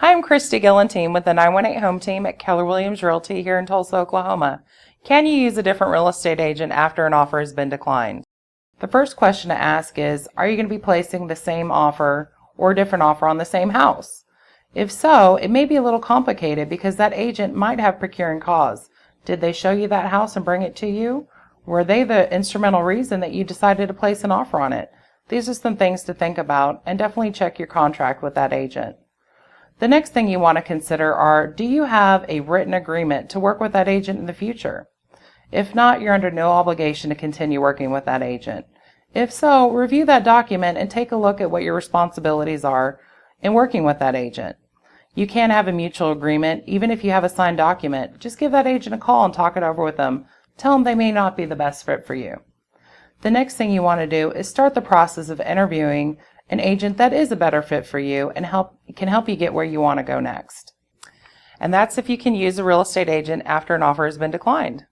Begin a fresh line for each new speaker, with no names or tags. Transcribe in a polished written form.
Hi, I'm Christy Gillantine with the 918 Home Team at Keller Williams Realty here in Tulsa, Oklahoma. Can you use a different real estate agent after an offer has been declined? The first question to ask is, are you going to be placing the same offer or a different offer on the same house? If so, it may be a little complicated because that agent might have procuring cause. Did they show you that house and bring it to you? Were they the instrumental reason that you decided to place an offer on it? These are some things to think about, and definitely check your contract with that agent. The next thing you want to consider are, do you have a written agreement to work with that agent in the future? If not, you're under no obligation to continue working with that agent. If so, review that document and take a look at what your responsibilities are in working with that agent. You can have a mutual agreement, even if you have a signed document. Just give that agent a call and talk it over with them. Tell them they may not be the best fit for you. The next thing you want to do is start the process of interviewing an agent that is a better fit for you and can help you get where you want to go next. And that's if you can use a real estate agent after an offer has been declined.